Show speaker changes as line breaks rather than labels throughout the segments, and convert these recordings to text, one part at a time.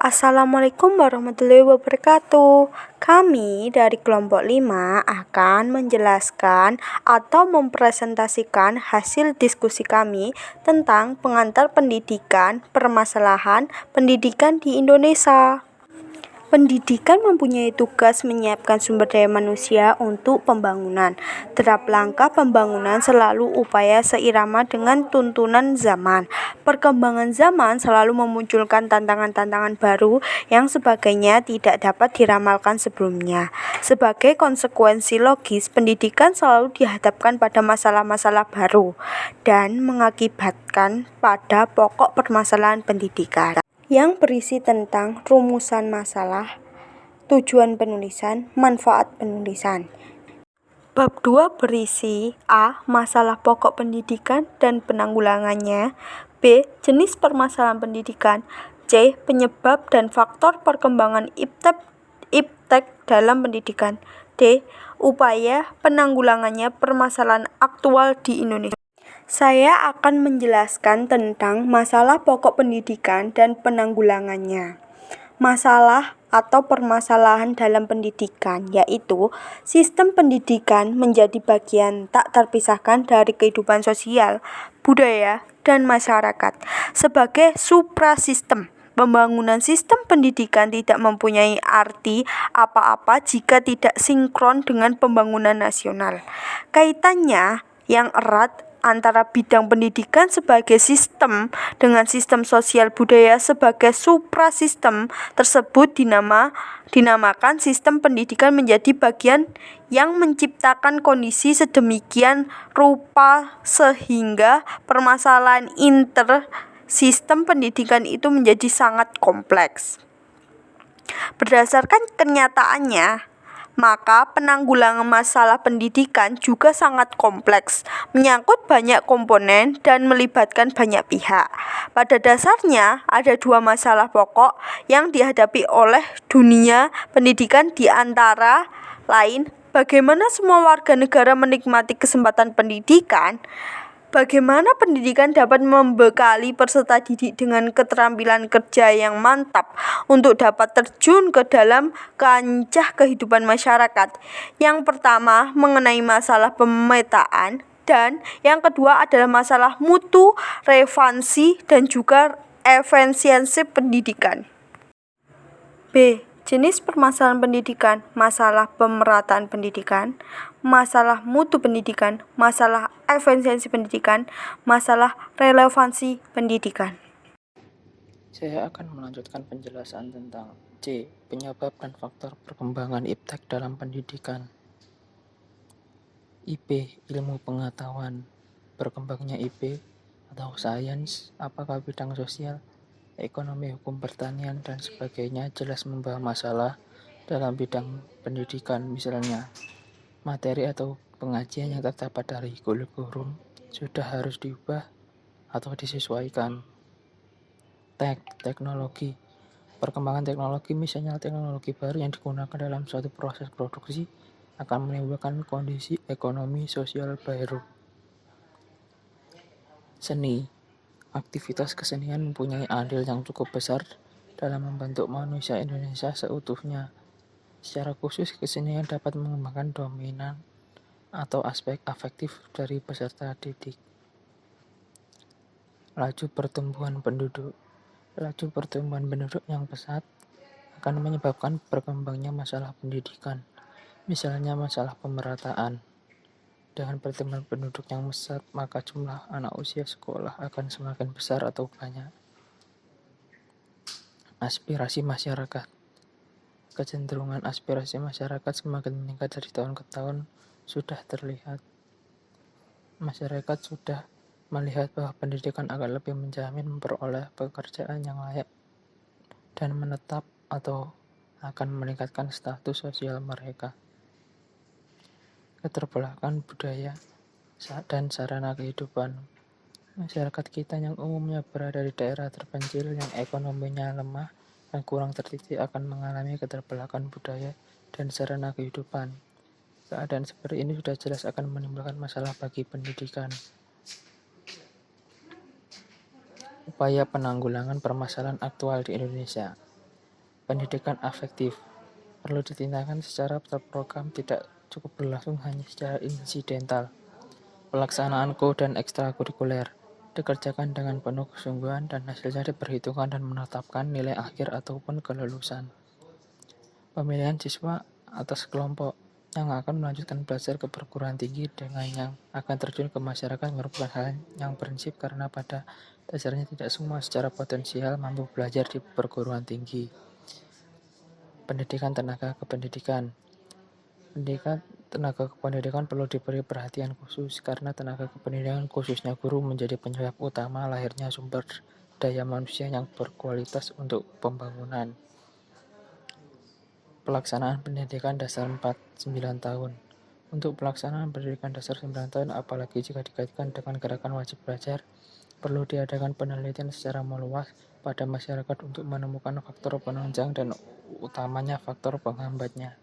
Assalamualaikum warahmatullahi wabarakatuh. Kami dari kelompok 5 akan menjelaskan atau mempresentasikan hasil diskusi kami tentang pengantar pendidikan, permasalahan pendidikan di Indonesia. Pendidikan mempunyai tugas menyiapkan sumber daya manusia untuk pembangunan. Derap langkah pembangunan selalu upaya seirama dengan tuntunan zaman. Perkembangan zaman selalu memunculkan tantangan-tantangan baru yang sebagainya tidak dapat diramalkan sebelumnya. Sebagai konsekuensi logis, pendidikan selalu dihadapkan pada masalah-masalah baru dan mengakibatkan pada pokok permasalahan pendidikan yang berisi tentang rumusan masalah, tujuan penulisan, manfaat penulisan. Bab 2 berisi A. Masalah pokok pendidikan dan penanggulangannya, B. Jenis permasalahan pendidikan, C. Penyebab dan faktor perkembangan iptek dalam pendidikan, D. Upaya penanggulangannya permasalahan aktual di Indonesia. Saya akan menjelaskan tentang masalah pokok pendidikan dan penanggulangannya. Masalah atau permasalahan dalam pendidikan, yaitu sistem pendidikan menjadi bagian tak terpisahkan dari kehidupan sosial, budaya, dan masyarakat. Sebagai suprasistem, pembangunan sistem pendidikan tidak mempunyai arti apa-apa jika tidak sinkron dengan pembangunan nasional. Kaitannya yang erat antara bidang pendidikan sebagai sistem dengan sistem sosial budaya sebagai suprasistem tersebut dinamakan sistem pendidikan menjadi bagian yang menciptakan kondisi sedemikian rupa sehingga permasalahan sistem pendidikan itu menjadi sangat kompleks. Berdasarkan kenyataannya, maka penanggulangan masalah pendidikan juga sangat kompleks, menyangkut banyak komponen dan melibatkan banyak pihak. Pada dasarnya, ada dua masalah pokok yang dihadapi oleh dunia pendidikan, di antara lain bagaimana semua warga negara menikmati kesempatan pendidikan, bagaimana pendidikan dapat membekali peserta didik dengan keterampilan kerja yang mantap untuk dapat terjun ke dalam kancah kehidupan masyarakat. Yang pertama mengenai masalah pemetaan, dan yang kedua adalah masalah mutu, relevansi, dan juga efisiensi pendidikan. B. Jenis permasalahan pendidikan, masalah pemerataan pendidikan, masalah mutu pendidikan, masalah efisiensi pendidikan, masalah relevansi pendidikan.
Saya akan melanjutkan penjelasan tentang C. Penyebab dan faktor perkembangan iptek dalam pendidikan. IP, ilmu pengetahuan. Berkembangnya IP atau sains, apakah bidang sosial, ekonomi, hukum, pertanian, dan sebagainya jelas membawa masalah dalam bidang pendidikan. Misalnya, materi atau pengajian yang terdapat dari kurikulum sudah harus diubah atau disesuaikan. Teknologi. Perkembangan teknologi, misalnya teknologi baru yang digunakan dalam suatu proses produksi, akan menimbulkan kondisi ekonomi sosial baru. Seni. Aktivitas kesenian mempunyai andil yang cukup besar dalam membentuk manusia Indonesia seutuhnya. Secara khusus, kesenian dapat mengembangkan dominan atau aspek afektif dari peserta didik. Laju pertumbuhan penduduk. Laju pertumbuhan penduduk yang pesat akan menyebabkan berkembangnya masalah pendidikan, misalnya masalah pemerataan. Dengan pertumbuhan penduduk yang pesat, maka jumlah anak usia sekolah akan semakin besar atau banyak. Aspirasi masyarakat. Kecenderungan aspirasi masyarakat semakin meningkat dari tahun ke tahun sudah terlihat. Masyarakat sudah melihat bahwa pendidikan akan lebih menjamin memperoleh pekerjaan yang layak dan menetap atau akan meningkatkan status sosial mereka. Keterbelahan budaya dan sarana kehidupan. Masyarakat kita yang umumnya berada di daerah terpencil yang ekonominya lemah dan kurang terdidik akan mengalami keterbelahan budaya dan sarana kehidupan. Keadaan seperti ini sudah jelas akan menimbulkan masalah bagi pendidikan. Upaya penanggulangan permasalahan aktual di Indonesia. Pendidikan afektif perlu ditindakan secara terprogram, tidak cukup berlangsung hanya secara insidental. Pelaksanaan dan ekstrakurikuler dikerjakan dengan penuh kesungguhan dan hasilnya diperhitungkan dan menetapkan nilai akhir ataupun kelulusan. Pemilihan siswa atas kelompok yang akan melanjutkan belajar ke perguruan tinggi dengan yang akan terjun ke masyarakat merupakan hal yang prinsip karena pada dasarnya tidak semua secara potensial mampu belajar di perguruan tinggi. Pendidikan tenaga kependidikan. Pendidikan tenaga kependidikan perlu diberi perhatian khusus karena tenaga kependidikan khususnya guru menjadi penyebab utama lahirnya sumber daya manusia yang berkualitas untuk pembangunan. Pelaksanaan pendidikan dasar 9 tahun. Untuk pelaksanaan pendidikan dasar 9 tahun, apalagi jika dikaitkan dengan gerakan wajib belajar, perlu diadakan penelitian secara meluas pada masyarakat untuk menemukan faktor penunjang dan utamanya faktor penghambatnya.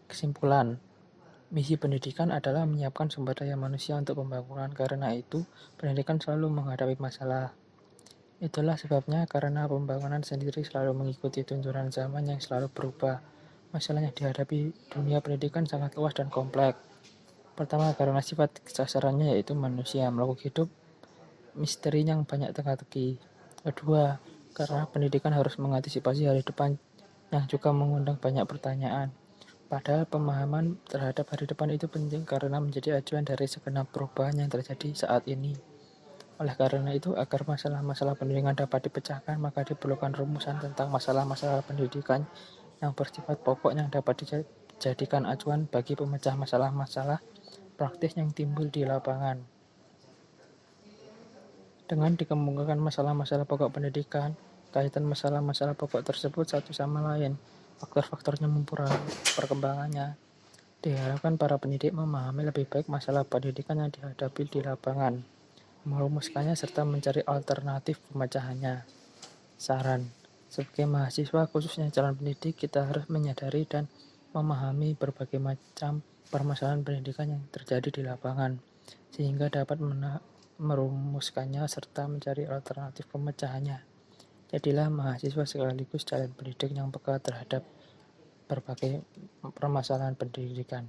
Kesimpulan, misi pendidikan adalah menyiapkan sumber daya manusia untuk pembangunan. Karena itu, pendidikan selalu menghadapi masalah. Itulah sebabnya karena pembangunan sendiri selalu mengikuti tuntunan zaman yang selalu berubah. Masalah yang dihadapi dunia pendidikan sangat luas dan kompleks. Pertama, karena sifat sasarannya yaitu manusia, makhluk hidup misteri yang banyak teka-teki. Kedua, karena pendidikan harus mengantisipasi hari depan yang juga mengundang banyak pertanyaan. Padahal pemahaman terhadap hari depan itu penting karena menjadi acuan dari segenap perubahan yang terjadi saat ini. Oleh karena itu, agar masalah-masalah pendidikan dapat dipecahkan, maka diperlukan rumusan tentang masalah-masalah pendidikan yang bersifat pokok yang dapat dijadikan acuan bagi pemecah masalah-masalah praktis yang timbul di lapangan. Dengan dikemukakan masalah-masalah pokok pendidikan, kaitan masalah-masalah pokok tersebut satu sama lain, faktor-faktornya mempengaruhi perkembangannya. Diharapkan para pendidik memahami lebih baik masalah pendidikan yang dihadapi di lapangan, merumuskannya serta mencari alternatif pemecahannya. Saran, sebagai mahasiswa khususnya calon pendidik, kita harus menyadari dan memahami berbagai macam permasalahan pendidikan yang terjadi di lapangan, sehingga dapat merumuskannya serta mencari alternatif pemecahannya. Jadilah mahasiswa sekaligus calon pendidik yang peka terhadap berbagai permasalahan pendidikan.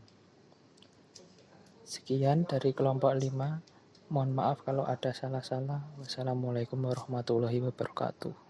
Sekian dari kelompok 5. Mohon maaf kalau ada salah-salah. Wassalamualaikum warahmatullahi wabarakatuh.